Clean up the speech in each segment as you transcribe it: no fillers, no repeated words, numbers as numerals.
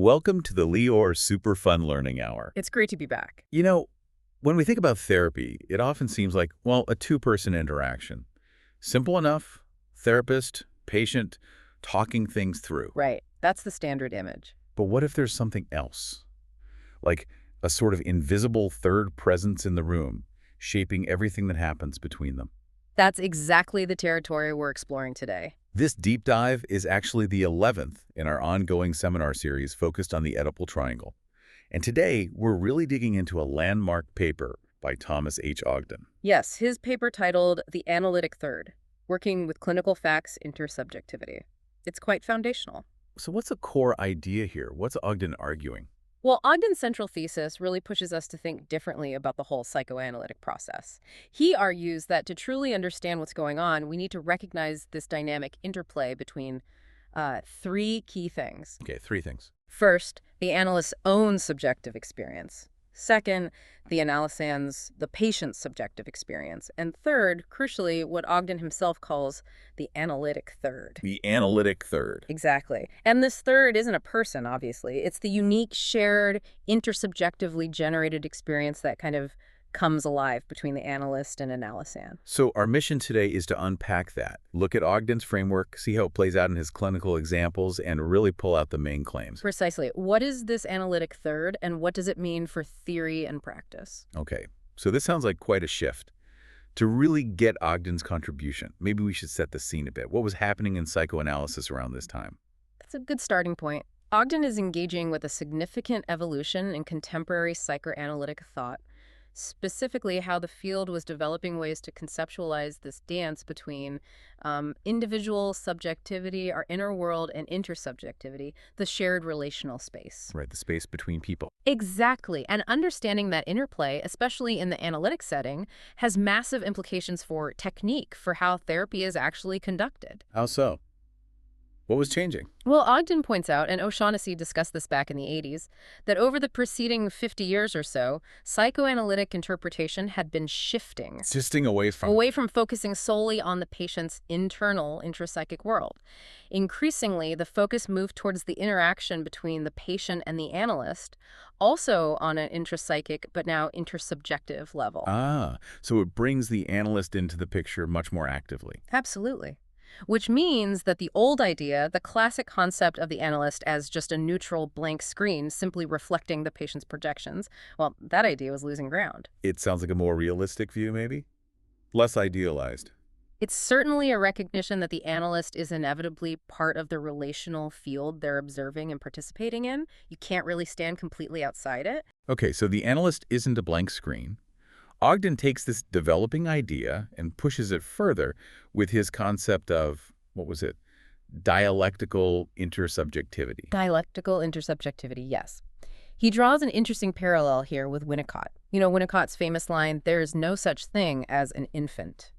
Welcome to the Lior Super Fun Learning Hour. It's great to be back. When we think about therapy, it often seems like, well, a two-person interaction. Simple enough, therapist, patient, talking things through. Right. That's the standard image. But what if there's something else? Like a sort of invisible third presence in the room, shaping everything that happens between them. That's exactly the territory we're exploring today. This deep dive is actually the 11th in our ongoing seminar series focused on the Oedipal triangle. And today, we're really digging into a landmark paper by Thomas H. Ogden. Yes, his paper titled The Analytic Third, Working with Clinical Facts Intersubjectivity. It's quite foundational. So what's the core idea here? What's Ogden arguing? Well, Ogden's central thesis really pushes us to think differently about the whole psychoanalytic process. He argues that to truly understand what's going on, we need to recognize this dynamic interplay between three key things. Okay, three things. First, the analyst's own subjective experience. Second, the patient's subjective experience. And third, crucially, what Ogden himself calls the analytic third. The analytic third. Exactly. And this third isn't a person, obviously. It's the unique, shared, intersubjectively generated experience that kind of comes alive between the analyst and analysan. So our mission today is to unpack that, look at Ogden's framework, see how it plays out in his clinical examples, and really pull out the main claims. Precisely. What is this analytic third, and what does it mean for theory and practice? Okay, so this sounds like quite a shift. To really get Ogden's contribution, maybe we should set the scene a bit. What was happening in psychoanalysis around this time? That's a good starting point. Ogden is engaging with a significant evolution in contemporary psychoanalytic thought, specifically how the field was developing ways to conceptualize this dance between individual subjectivity, our inner world, and intersubjectivity, the shared relational space. Right, the space between people. Exactly. And understanding that interplay, especially in the analytic setting, has massive implications for technique, for how therapy is actually conducted. How so? What was changing? Well, Ogden points out, and O'Shaughnessy discussed this back in the 80s, that over the preceding 50 years or so, psychoanalytic interpretation had been shifting. Shifting away from focusing solely on the patient's internal intrapsychic world. Increasingly, the focus moved towards the interaction between the patient and the analyst, also on an intrapsychic but now intersubjective level. So it brings the analyst into the picture much more actively. Absolutely. Which means that the old idea, the classic concept of the analyst as just a neutral blank screen simply reflecting the patient's projections, well, that idea was losing ground. It sounds like a more realistic view, maybe? Less idealized. It's certainly a recognition that the analyst is inevitably part of the relational field they're observing and participating in. You can't really stand completely outside it. Okay, so the analyst isn't a blank screen. Ogden takes this developing idea and pushes it further with his concept of, dialectical intersubjectivity. Dialectical intersubjectivity, yes. He draws an interesting parallel here with Winnicott. Winnicott's famous line, "There is no such thing as an infant."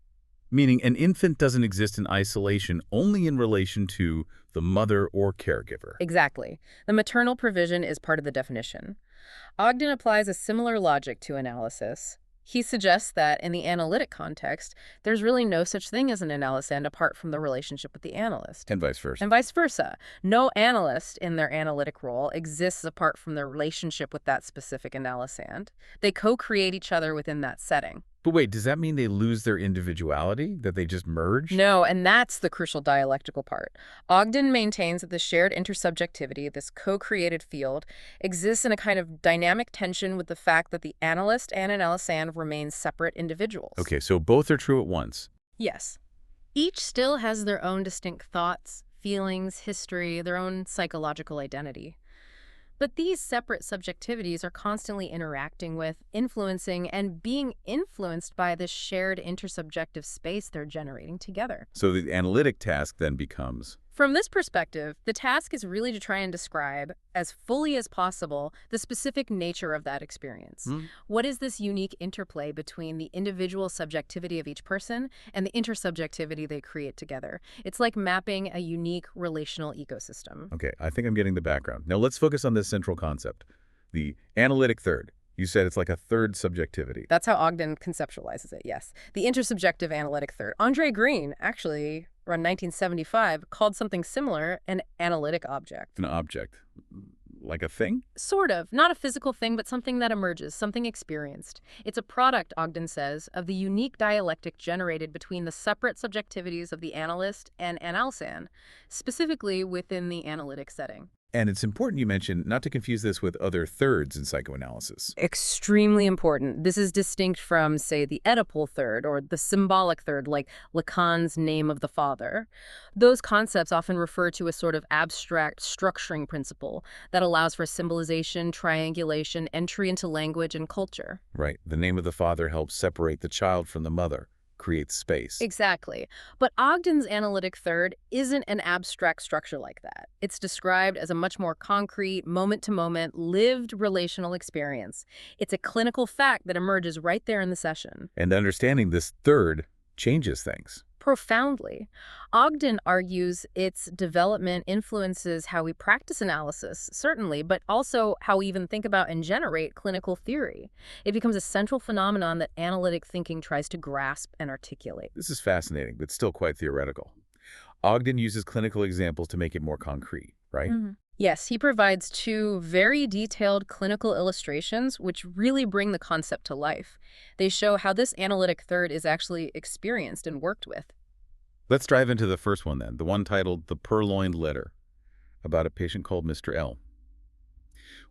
Meaning an infant doesn't exist in isolation, only in relation to the mother or caregiver. Exactly. The maternal provision is part of the definition. Ogden applies a similar logic to analysis. He suggests that in the analytic context, there's really no such thing as an analysand apart from the relationship with the analyst. And vice versa. And vice versa. No analyst in their analytic role exists apart from the relationship with that specific analysand. They co-create each other within that setting. But wait, does that mean they lose their individuality? That they just merge? No, and that's the crucial dialectical part. Ogden maintains that the shared intersubjectivity, this co-created field, exists in a kind of dynamic tension with the fact that the analyst and analysand remain separate individuals. Okay, so both are true at once. Yes. Each still has their own distinct thoughts, feelings, history, their own psychological identity. But these separate subjectivities are constantly interacting with, influencing, and being influenced by this shared intersubjective space they're generating together. So the analytic task then becomes? From this perspective, the task is really to try and describe, as fully as possible, the specific nature of that experience. What is this unique interplay between the individual subjectivity of each person and the intersubjectivity they create together? It's like mapping a unique relational ecosystem. Okay, I think I'm getting the background. Now let's focus on this central concept, the analytic third. You said it's like a third subjectivity. That's how Ogden conceptualizes it, yes. The intersubjective analytic third. Andre Green, actually, around 1975, called something similar an analytic object. An object. like a thing? Sort of. Not a physical thing, but something that emerges, something experienced. It's a product, Ogden says, of the unique dialectic generated between the separate subjectivities of the analyst and analsan, specifically within the analytic setting. And it's important you mention not to confuse this with other thirds in psychoanalysis. Extremely important. This is distinct from, say, the Oedipal third or the symbolic third, like Lacan's name of the father. Those concepts often refer to a sort of abstract structuring principle that allows for symbolization, triangulation, entry into language and culture. Right. The name of the father helps separate the child from the mother, creates space. Exactly. But Ogden's analytic third isn't an abstract structure like that. It's described as a much more concrete, moment-to-moment, lived relational experience. It's a clinical fact that emerges right there in the session. And understanding this third changes things. Profoundly. Ogden argues its development influences how we practice analysis, certainly, but also how we even think about and generate clinical theory. It becomes a central phenomenon that analytic thinking tries to grasp and articulate. This is fascinating, but still quite theoretical. Ogden uses clinical examples to make it more concrete, right? Yes, he provides two very detailed clinical illustrations which really bring the concept to life. They show how this analytic third is actually experienced and worked with. Let's dive into the first one then, the one titled The Purloined Letter, about a patient called Mr. L.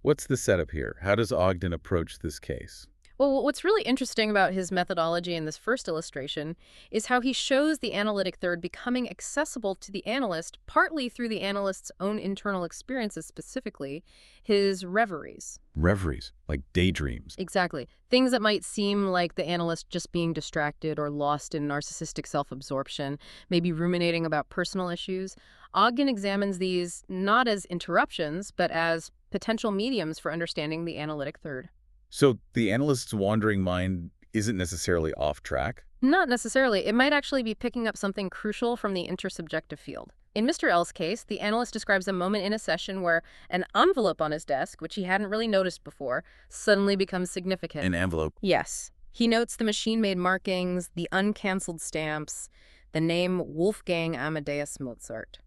What's the setup here? How does Ogden approach this case? Well, what's really interesting about his methodology in this first illustration is how he shows the analytic third becoming accessible to the analyst, partly through the analyst's own internal experiences, specifically his reveries. Reveries, like daydreams. Exactly. Things that might seem like the analyst just being distracted or lost in narcissistic self-absorption, maybe ruminating about personal issues. Ogden examines these not as interruptions, but as potential mediums for understanding the analytic third. So the analyst's wandering mind isn't necessarily off track? Not necessarily. It might actually be picking up something crucial from the intersubjective field. In Mr. L's case, the analyst describes a moment in a session where an envelope on his desk, which he hadn't really noticed before, suddenly becomes significant. An envelope. Yes. He notes the machine-made markings, the uncanceled stamps, the name Wolfgang Amadeus Mozart.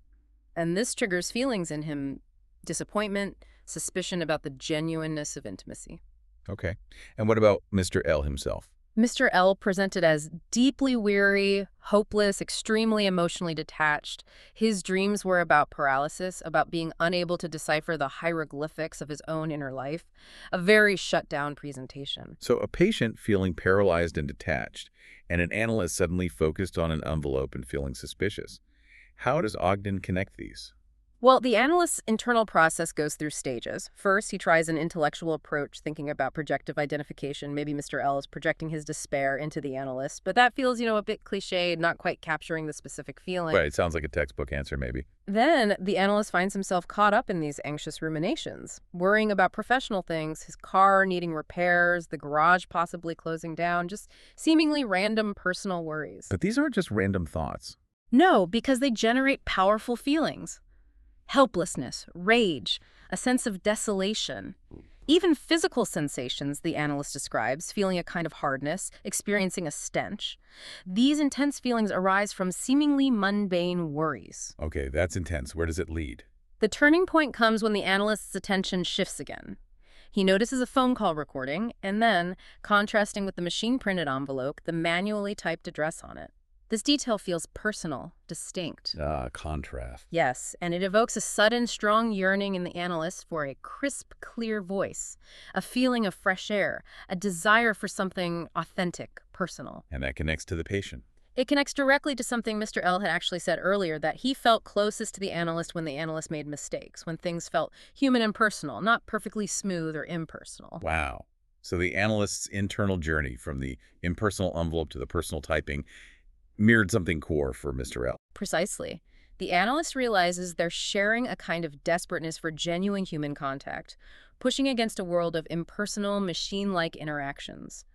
And this triggers feelings in him: disappointment, suspicion about the genuineness of intimacy. Okay. And what about Mr. L himself? Mr. L presented as deeply weary, hopeless, extremely emotionally detached. His dreams were about paralysis, about being unable to decipher the hieroglyphics of his own inner life. A very shut-down presentation. So a patient feeling paralyzed and detached, and an analyst suddenly focused on an envelope and feeling suspicious. How does Ogden connect these? Well, the analyst's internal process goes through stages. First, he tries an intellectual approach, thinking about projective identification. Maybe Mr. L is projecting his despair into the analyst, but that feels, a bit cliched, not quite capturing the specific feeling. Right, it sounds like a textbook answer, maybe. Then, the analyst finds himself caught up in these anxious ruminations, worrying about professional things, his car needing repairs, the garage possibly closing down, just seemingly random personal worries. But these aren't just random thoughts. No, because they generate powerful feelings. Helplessness, rage, a sense of desolation. Even physical sensations, the analyst describes, feeling a kind of hardness, experiencing a stench. These intense feelings arise from seemingly mundane worries. Okay, that's intense. Where does it lead? The turning point comes when the analyst's attention shifts again. He notices a phone call recording, and then, contrasting with the machine-printed envelope, the manually typed address on it. This detail feels personal, distinct. Contrast. Yes, and it evokes a sudden, strong yearning in the analyst for a crisp, clear voice, a feeling of fresh air, a desire for something authentic, personal. And that connects to the patient. It connects directly to something Mr. L had actually said earlier, that he felt closest to the analyst when the analyst made mistakes, when things felt human and personal, not perfectly smooth or impersonal. Wow. So the analyst's internal journey from the impersonal envelope to the personal typing mirrored something core for Mr. L. Precisely. The analyst realizes they're sharing a kind of desperateness for genuine human contact, pushing against a world of impersonal, machine-like interactions.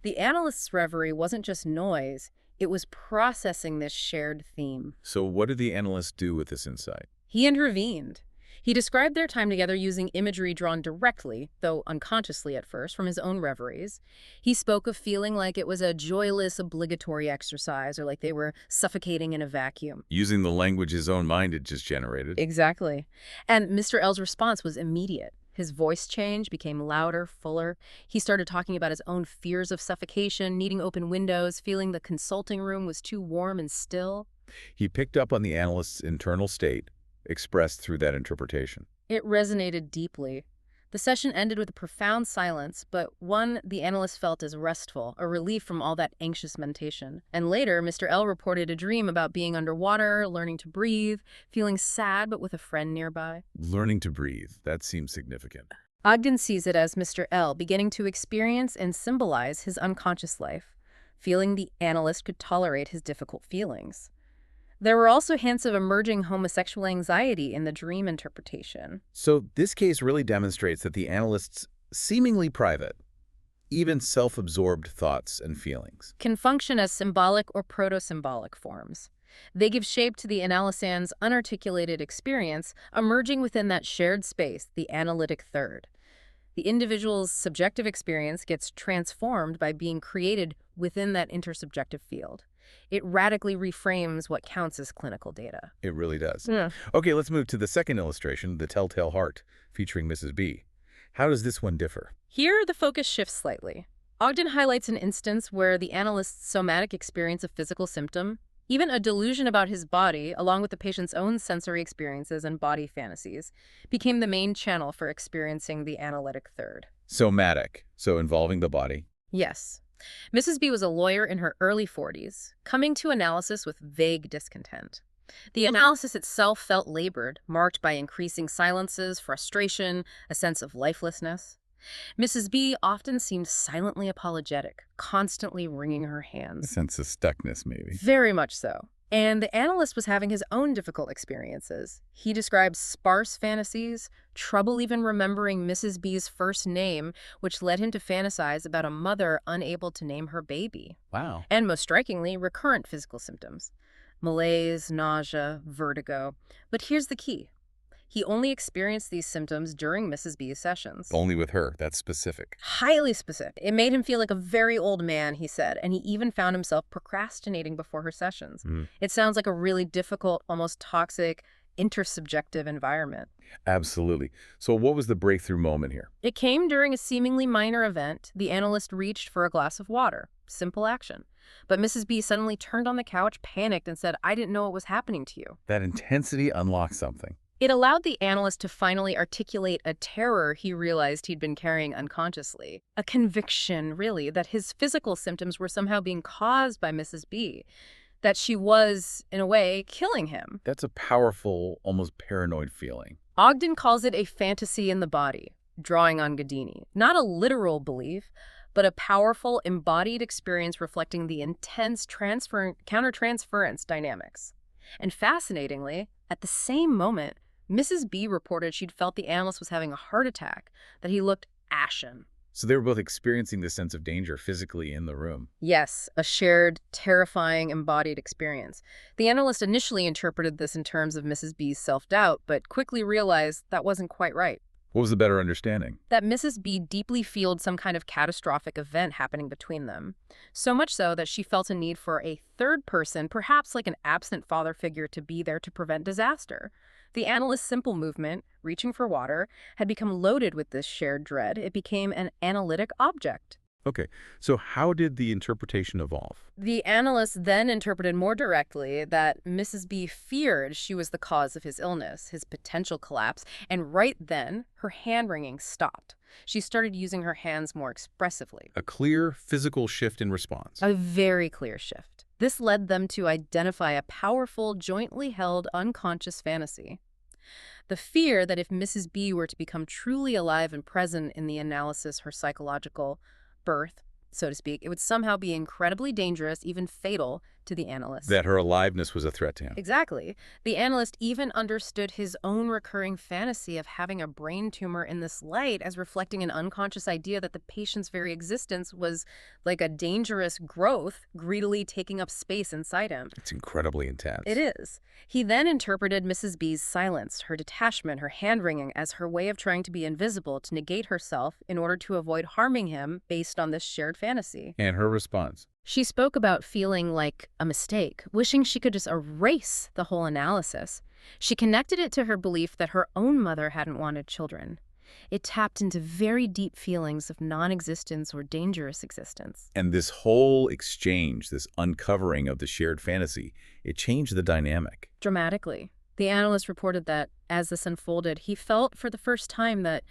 The analyst's reverie wasn't just noise, it was processing this shared theme. So what did the analyst do with this insight? He intervened. He described their time together using imagery drawn directly, though unconsciously at first, from his own reveries. He spoke of feeling like it was a joyless, obligatory exercise, or like they were suffocating in a vacuum. Using the language his own mind had just generated. Exactly. And Mr. L's response was immediate. His voice changed, became louder, fuller. He started talking about his own fears of suffocation, needing open windows, feeling the consulting room was too warm and still. He picked up on the analyst's internal state, expressed through that interpretation. It resonated deeply. The session ended with a profound silence, but one the analyst felt as restful, a relief from all that anxious meditation. And later, Mr. L reported a dream about being underwater, learning to breathe, feeling sad but with a friend nearby. Learning to breathe, that seems significant. Ogden sees it as Mr. L beginning to experience and symbolize his unconscious life, feeling the analyst could tolerate his difficult feelings. There were also hints of emerging homosexual anxiety in the dream interpretation. So this case really demonstrates that the analyst's seemingly private, even self-absorbed thoughts and feelings Can function as symbolic or proto-symbolic forms. They give shape to the analysand's unarticulated experience, emerging within that shared space, the analytic third. The individual's subjective experience gets transformed by being created within that intersubjective field. It radically reframes what counts as clinical data. It really does. Yeah. Okay, let's move to the second illustration, the telltale heart, featuring Mrs. B. How does this one differ? Here, the focus shifts slightly. Ogden highlights an instance where the analyst's somatic experience of physical symptom, even a delusion about his body, along with the patient's own sensory experiences and body fantasies, became the main channel for experiencing the analytic third. Somatic, so involving the body. Yes. Mrs. B was a lawyer in her early 40s, coming to analysis with vague discontent. The analysis itself felt labored, marked by increasing silences, frustration, a sense of lifelessness. Mrs. B often seemed silently apologetic, constantly wringing her A hands. sense of stuckness, maybe. Very much so. And the analyst was having his own difficult experiences. He described sparse fantasies, trouble even remembering Mrs. B's first name, which led him to fantasize about a mother unable to name her baby. Wow. And most strikingly, recurrent physical symptoms. Malaise, nausea, vertigo. But here's the key. He only experienced these symptoms during Mrs. B's sessions. Only with her. That's specific. Highly specific. It made him feel like a very old man, he said, and he even found himself procrastinating before her sessions. It sounds like a really difficult, almost toxic, intersubjective environment. Absolutely. So what was the breakthrough moment here? It came during a seemingly minor event. The analyst reached for a glass of water. Simple action. But Mrs. B suddenly turned on the couch, panicked, and said, "I didn't know what was happening to you." That intensity unlocked something. It allowed the analyst to finally articulate a terror he realized he'd been carrying unconsciously. A conviction, really, that his physical symptoms were somehow being caused by Mrs. B. That she was, in a way, killing him. That's a powerful, almost paranoid feeling. Ogden calls it a fantasy in the body, drawing on Godini. Not a literal belief, but a powerful, embodied experience reflecting the intense countertransference dynamics. And fascinatingly, at the same moment, Mrs. B reported she'd felt the analyst was having a heart attack, that he looked ashen. So they were both experiencing this sense of danger physically in the room. Yes, a shared, terrifying, embodied experience. The analyst initially interpreted this in terms of Mrs. B's self-doubt, but quickly realized that wasn't quite right. What was the better understanding? That Mrs. B deeply feared some kind of catastrophic event happening between them. So much so that she felt a need for a third person, perhaps like an absent father figure, to be there to prevent disaster. The analyst's simple movement, reaching for water, had become loaded with this shared dread. It became an analytic object. Okay, so how did the interpretation evolve? The analyst then interpreted more directly that Mrs. B feared she was the cause of his illness, his potential collapse, and right then, her hand-wringing stopped. She started using her hands more expressively. A clear physical shift in response. A very clear shift. This led them to identify a powerful, jointly held, unconscious fantasy. The fear that if Mrs. B were to become truly alive and present in the analysis, her psychological birth, so to speak, it would somehow be incredibly dangerous, even fatal, to the analyst. That her aliveness was a threat to him. Exactly. The analyst even understood his own recurring fantasy of having a brain tumor in this light as reflecting an unconscious idea that the patient's very existence was like a dangerous growth greedily taking up space inside him. It's incredibly intense. It is. He then interpreted Mrs. B's silence, her detachment, her hand-wringing as her way of trying to be invisible, to negate herself in order to avoid harming him based on this shared fantasy. And her response? She spoke about feeling like a mistake, wishing she could just erase the whole analysis. She connected it to her belief that her own mother hadn't wanted children. It tapped into very deep feelings of non-existence or dangerous existence. And this whole exchange, this uncovering of the shared fantasy, it changed the dynamic. Dramatically. The analyst reported that, as this unfolded, he felt for the first time that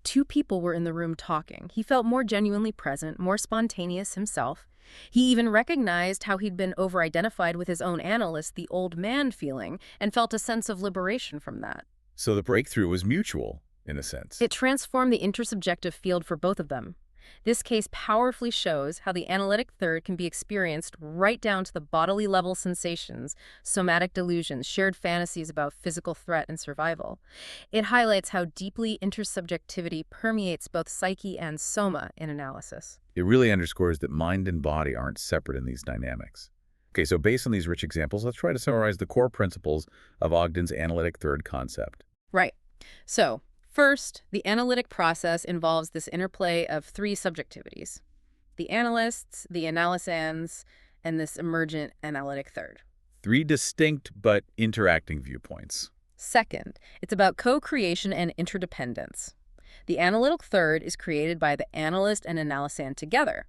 two people were in the room talking. He felt more genuinely present, more spontaneous himself. He even recognized how he'd been over-identified with his own analyst, the old man feeling, and felt a sense of liberation from that. So the breakthrough was mutual, in a sense. It transformed the intersubjective field for both of them. This case powerfully shows how the analytic third can be experienced right down to the bodily level sensations, somatic delusions, shared fantasies about physical threat and survival. It highlights how deeply intersubjectivity permeates both psyche and soma in analysis. It really underscores that mind and body aren't separate in these dynamics. Okay, so based on these rich examples, let's try to summarize the core principles of Ogden's analytic third concept. Right. So, first, the analytic process involves this interplay of three subjectivities: the analysts, the analysans, and this emergent analytic third. Three distinct but interacting viewpoints. Second, it's about co-creation and interdependence. The analytic third is created by the analyst and analysan together.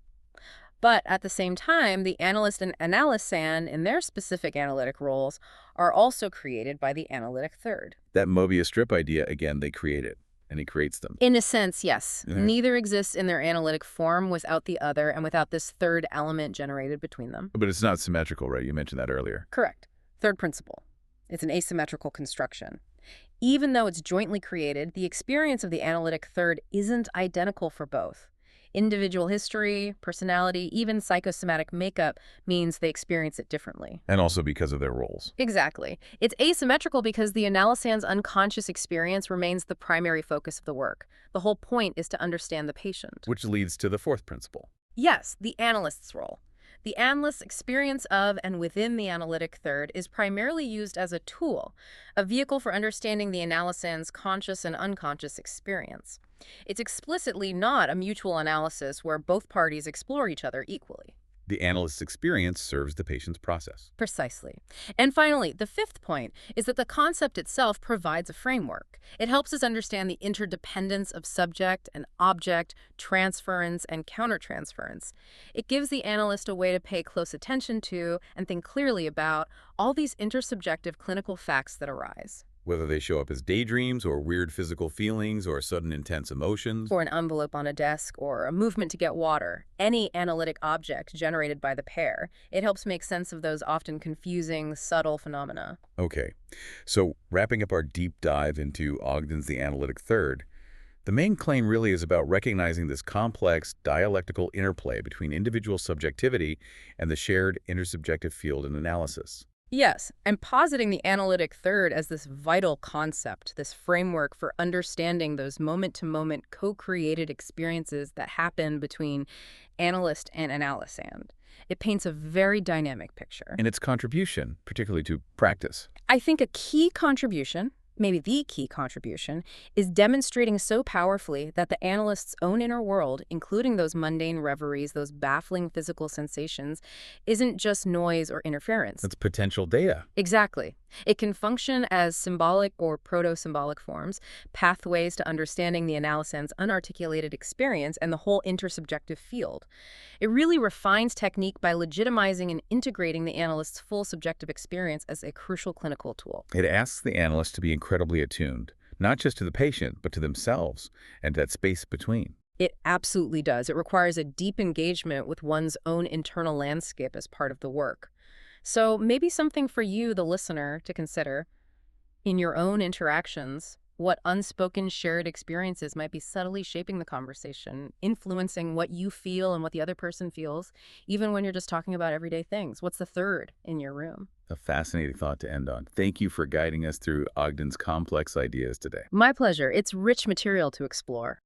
But at the same time, the analyst and analysan, in their specific analytic roles, are also created by the analytic third. That Mobius strip idea, again, they create it, and he creates them. In a sense, yes. Yeah. Neither exists in their analytic form without the other and without this third element generated between them. But it's not symmetrical, right? You mentioned that earlier. Correct. Third principle. It's an asymmetrical construction. Even though it's jointly created, the experience of the analytic third isn't identical for both. Individual history, personality, even psychosomatic makeup means they experience it differently. And also because of their roles. Exactly. It's asymmetrical because the analysan's unconscious experience remains the primary focus of the work. The whole point is to understand the patient. Which leads to the fourth principle. Yes, the analyst's role. The analyst's experience of and within the analytic third is primarily used as a tool, a vehicle for understanding the analysan's conscious and unconscious experience. It's explicitly not a mutual analysis where both parties explore each other equally. The analyst's experience serves the patient's process. Precisely. And finally, the fifth point is that the concept itself provides a framework. It helps us understand the interdependence of subject and object, transference and countertransference. It gives the analyst a way to pay close attention to and think clearly about all these intersubjective clinical facts that arise. Whether they show up as daydreams or weird physical feelings or sudden intense emotions. Or an envelope on a desk or a movement to get water, any analytic object generated by the pair, it helps make sense of those often confusing, subtle phenomena. Okay, so wrapping up our deep dive into Ogden's The Analytic Third, the main claim really is about recognizing this complex dialectical interplay between individual subjectivity and the shared intersubjective field in analysis. Yes, and positing the analytic third as this vital concept, this framework for understanding those moment-to-moment co-created experiences that happen between analyst and analysand. It paints a very dynamic picture. And its contribution, particularly to practice. I think a key contribution, maybe the key contribution, is demonstrating so powerfully that the analyst's own inner world, including those mundane reveries, those baffling physical sensations, isn't just noise or interference. That's potential data. Exactly. It can function as symbolic or proto-symbolic forms, pathways to understanding the analysand's unarticulated experience and the whole intersubjective field. It really refines technique by legitimizing and integrating the analyst's full subjective experience as a crucial clinical tool. It asks the analyst to be incredibly attuned, not just to the patient, but to themselves and that space between. It absolutely does. It requires a deep engagement with one's own internal landscape as part of the work. So maybe something for you, the listener, to consider in your own interactions What unspoken shared experiences might be subtly shaping the conversation, influencing what you feel and what the other person feels, even when you're just talking about everyday things. What's the third in your room? A fascinating thought to end on. Thank you for guiding us through Ogden's complex ideas today. My pleasure. It's rich material to explore.